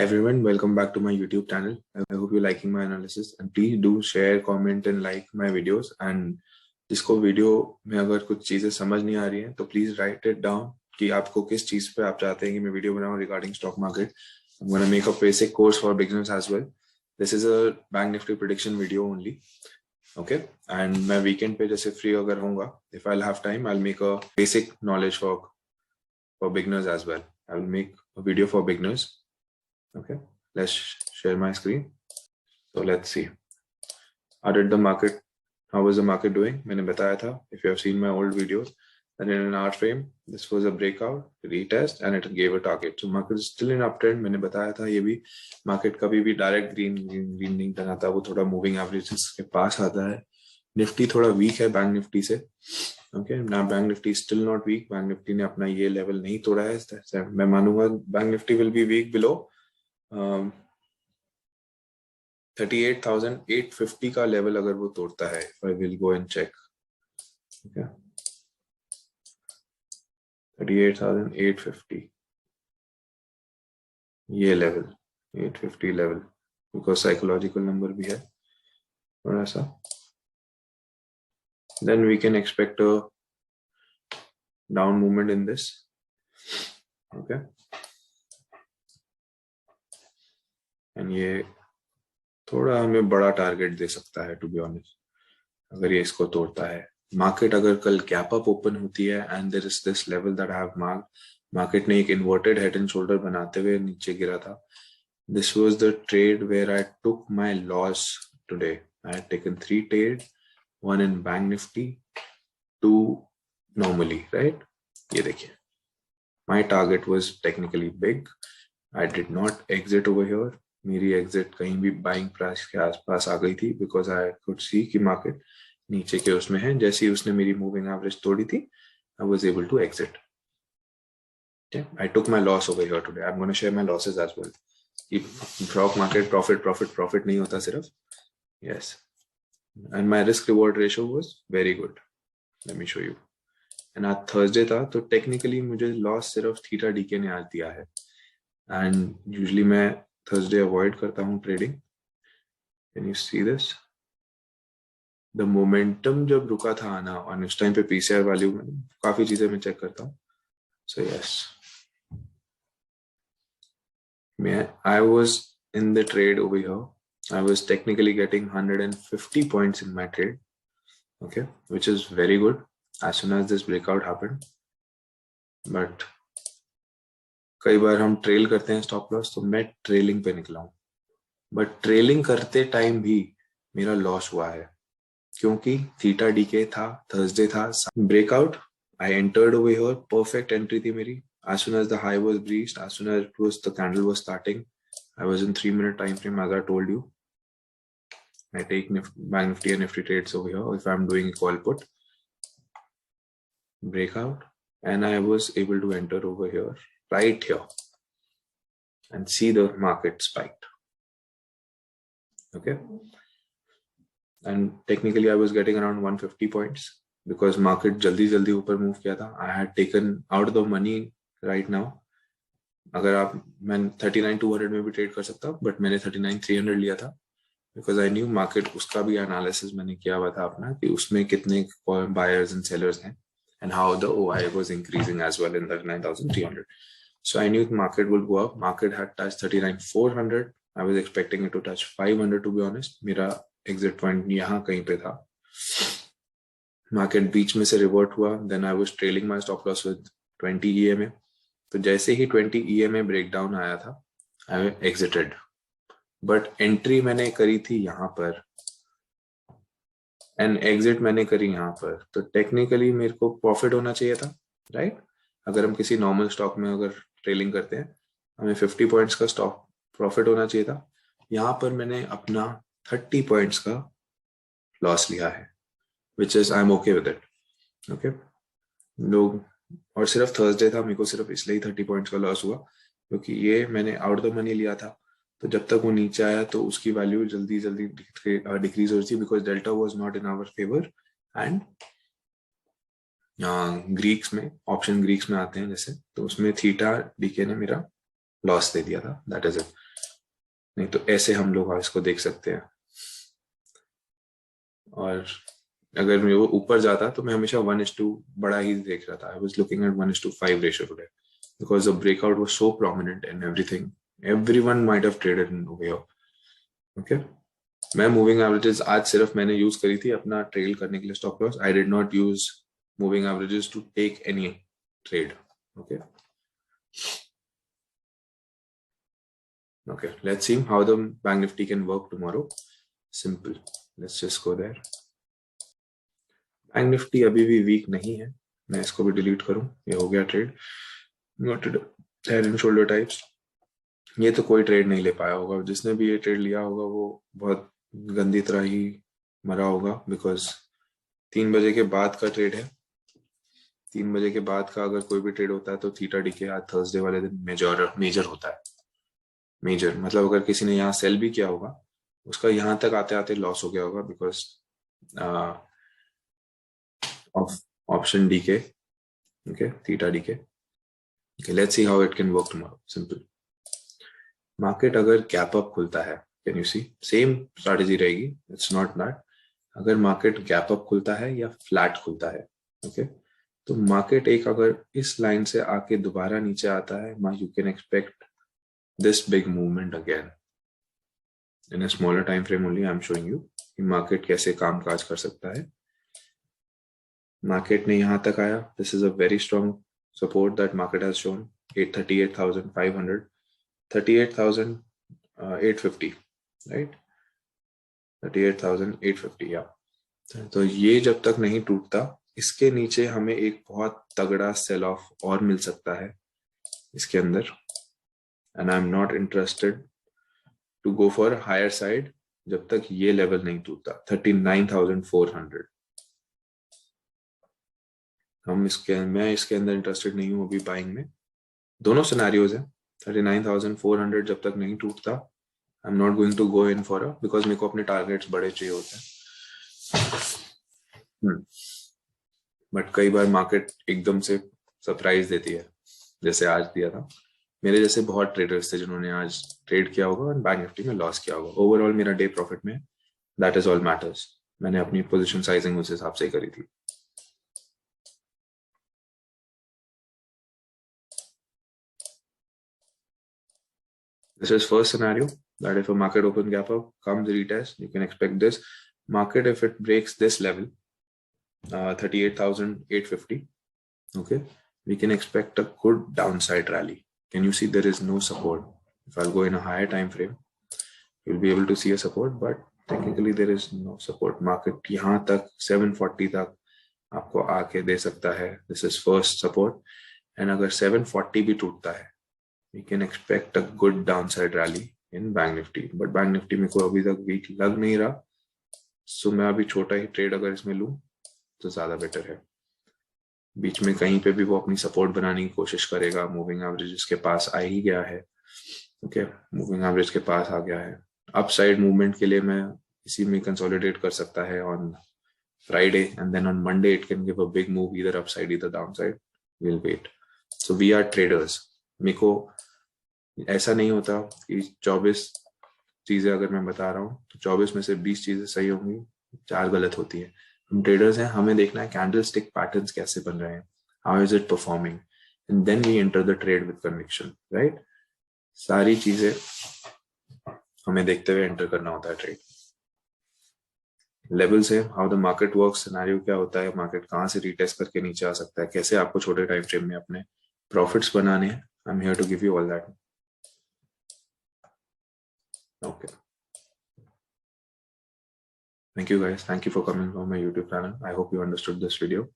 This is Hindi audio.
Hi everyone, welcome back to my YouTube channel. I hope you're liking my analysis and please do share, comment and like my videos. And जिसको वीडियो में अगर कुछ चीजें समझ नहीं आ रही हैं तो प्लीज राइट इट डाउन कि आपको किस चीज पे आप चाहते हैं कि मैं वीडियो बनाऊं regarding stock market. I'm gonna make a basic course for beginners as well. This is a Bank Nifty prediction video only. Okay, and मैं weekend पे जैसे free अगर होऊंगा, if I'll have time, I'll make a basic knowledge for beginners as well. I will make a video for beginners. Okay, let's share my screen. So let's see. How did the market? How was the market doing? मैंने बताया था, if you have seen my old videos, that in an hour frame, this was a breakout, retest, and it gave a target. So market is still in uptrend. मैंने बताया था ये भी market कभी भी direct green नहीं बनाता, वो थोड़ा moving averages के पास आता है. निफ्टी थोड़ा वीक है बैंक निफ्टी से. ओके, ना bank Nifty still not weak. Bank Nifty ने अपना ये लेवल नहीं तोड़ा है. मैं मानूंगा bank Nifty will be weak below 38,850 का लेवल अगर वो तोड़ता है. I will go and check. Okay, 38,850 ये level, 850 level, because psychological number भी है थोड़ा सा. Then we can expect a down movement in this. Okay, and ये थोड़ा हमें बड़ा टारगेट दे सकता है टू बी ऑनेस्ट, अगर ये इसको तोड़ता है. मार्केट अगर कल गैप अप ओपन होती है and there is this level that I have marked, market ने एक इन्वर्टेड हेड एंड शोल्डर बनाते हुए नीचे गिरा था. This was the trade where I took my loss today. I had taken 3 trade, one in Bank Nifty, 2 normally, right? ये देखिए, my target was technically big. I did not exit over here. मेरी exit कहीं भी buying price के आसपास आ गई थी because I could see कि market नीचे के उसमें है. जैसे ही उसने मेरी moving average तोड़ी थी, I was able to exit. Okay? I took my loss over here today. I'm going to share my losses as well. Stock market profit नहीं होता सिर्फ. Yes. And my risk reward ratio was very good. Let me show you. And आज Thursday था तो technically मुझे loss सिर्फ थीटा डीके ने आज दिया है. And usually मैं Thursday avoid करता हूँ trading. Can you see this? The momentum जब रुका था आना, और उस टाइम पे PCR वैल्यू में काफी चीजें मैं चेक करता हूँ. So yes, I was in the trade over here. I was technically getting 150 points in my trade, okay, which is very good as soon as this breakout happened. But कई बार हम ट्रेल करते हैं स्टॉप लॉस, तो मैं ट्रेलिंग पे निकला हूँ. बट ट्रेलिंग करते टाइम भी मेरा लॉस हुआ है क्योंकि थीटा डीके था, थर्सडे था, breakout. I entered over here, perfect entry थी मेरी. as soon as the high was breached, as soon as the candle was starting, I was in 3-minute time frame as I told you. I take Bank Nifty and Nifty trades over here if I'm doing a call put. Breakout, and I was able to enter over here, right here, and see the market spiked. Okay, and technically I was getting around 150 points because market jaldi ऊपर move किया था. I had taken out the money right now. अगर आप, मैं 39,200 में भी ट्रेड कर सकता हूँ, बट मैंने 39,300 लिया था because I knew market. उसका भी एनालिसिस मैंने किया हुआ था अपना कि उसमें कितने buyers and sellers हैं and how the OI was increasing as well in 39,300. So I knew the market will go up. Market had touched 39,400. I was expecting it to touch 500 to be honest. मेरा exit point यहाँ कहीं पे था. Market बीच में से revert हुआ. Then I was trailing my stop loss with 20 EMA. तो जैसे ही 20 EMA breakdown आया था, I exited. बट एंट्री मैंने करी थी यहाँ पर एंड एग्जिट मैंने करी यहाँ पर. तो टेक्निकली मेरे को प्रॉफिट होना चाहिए था, राइट? अगर हम किसी नॉर्मल स्टॉक में अगर ट्रेलिंग करते हैं, हमें 50 पॉइंट्स का स्टॉक प्रॉफिट होना चाहिए था. यहाँ पर मैंने अपना 30 पॉइंट्स का लॉस लिया है, which is I am okay with it. Okay लोग, और सिर्फ थर्सडे था, मेरे को सिर्फ इसलिए 30 पॉइंट्स का लॉस हुआ क्योंकि ये मैंने आउट द मनी लिया था. तो जब तक वो नीचे आया तो उसकी वैल्यू जल्दी डिक्रीज हो रही थी because delta was not in our favour. And Greeks में, ऑप्शन ग्रीक्स में आते हैं जैसे, तो उसमें थीटा डीके ने मेरा लॉस दे दिया था, दैट इज इट। नहीं तो ऐसे हम लोग इसको देख सकते हैं। और अगर मैं वो ऊपर जाता तो मैं हमेशा 1:2 बड़ा ही देख रहा था। I was looking at 1:5 ratio today because the breakout was so prominent in everything, everyone might have traded in way of. Okay, मैं मूविंग एवरेजेस आज सिर्फ मैंने यूज करी थी अपना ट्रेल करने के लिए stop loss. I did not use moving averages to take any trade. Okay, okay, let's see how the bank nifty can work tomorrow. Simple, let's just go there. Bank Nifty अभी भी वीक नहीं है, मैं इसको भी डिलीट करूं, ये हो गया trade. Noted head and shoulder types, ये तो कोई ट्रेड नहीं ले पाया होगा, जिसने भी ये ट्रेड लिया होगा वो बहुत गंदी तरह ही मरा होगा, बिकॉज 3 बजे के बाद का ट्रेड है। 3 बजे के बाद का अगर कोई भी ट्रेड होता है तो थीटा डीके आज थर्सडे वाले दिन मेजर होता है। मेजर मतलब अगर किसी ने यहाँ सेल भी किया होगा उसका यहाँ तक आते आते लॉस हो गया होगा, because option decay, okay, theta decay. Okay, let's see how it can work tomorrow. Simple. Market अगर गैप अप खुलता है, can you see same strategy रहेगी, इट्स नॉट दैट। अगर मार्केट गैप अप खुलता है या फ्लैट खुलता है, ओके, तो मार्केट एक अगर इस लाइन से आके दोबारा नीचे आता है, you can expect this big movement again in a smaller time frame only. I am showing you कि मार्केट कैसे काम काज कर सकता है। मार्केट ने यहां तक आया, this is a very strong support that market has shown, 38,500, 38,850, right? 38,850, या तो ये जब तक नहीं टूटता, इसके नीचे हमें एक बहुत तगड़ा सेल ऑफ और मिल सकता है इसके अंदर, and I am not interested to go for higher side जब तक ये लेवल नहीं टूटता 39,400। मैं इसके अंदर इंटरेस्टेड नहीं हूं अभी बाइंग में। दोनों सिनेरियोज हैं, 39,400 जब तक नहीं टूटता I am not going to go in for because मेरे को अपने टारगेट्स बड़े चाहिए होते हैं। बट कई बार मार्केट एकदम से सरप्राइज देती है, जैसे आज दिया था। मेरे जैसे बहुत ट्रेडर्स थे जिन्होंने आज ट्रेड किया होगा और बैंक निफ्टी में लॉस किया होगा। ओवरऑल मेरा डे प्रॉफिट में, दैट इज ऑल मैटर्स। मैंने अपनी पोजीशन साइजिंग उस हिसाब से ही करी थी। This is first scenario, that if a market open gap up comes retest, you can expect this market, if it breaks this level, 38,850, okay, we can expect a good downside rally. Can you see there is no support? If I'll go in a higher time frame, you'll be able to see a support, but technically there is no support. Market यहाँ तक 740 तक आपको आके दे सकता है, this is first support, and अगर 740 भी टूटता है, we can expect a good downside rally in Bank Nifty, but Bank Nifty में कोई अभी तक वीक लग नहीं रहा, सो मैं अभी छोटा ही ट्रेड अगर इसमें लूं तो ज्यादा बेटर है। बीच में कहीं पे भी वो अपनी सपोर्ट बनाने की कोशिश करेगा। मूविंग एवरेज के पास आ ही गया है, ओके, मूविंग एवरेज के पास आ गया है। अपसाइड मूवमेंट के लिए मैं इसी में कंसोलिडेट कर सकता है on Friday, and then on Monday it can give a big move, either upside either downside, will wait. So we are traders. मेरे को ऐसा नहीं होता कि 24 चीजें अगर मैं बता रहा हूँ तो 24 में से 20 चीजें सही होंगी, 4 गलत होती है। हम ट्रेडर्स हैं, हमें देखना है कैंडल स्टिक पैटर्न्स कैसे बन रहे हैं, how is it performing, and then we enter the trade with conviction, right. सारी चीजें हमें देखते हुए एंटर करना होता है ट्रेड। लेवल्स है, how the market works, scenario क्या होता है, मार्केट कहाँ से रीटेस्ट करके नीचे आ सकता है, कैसे आपको छोटे टाइम फ्रेम में अपने प्रॉफिट्स बनाने हैं। I am here to give you all that. Okay. Thank you guys. Thank you for coming on my YouTube channel. I hope you understood this video.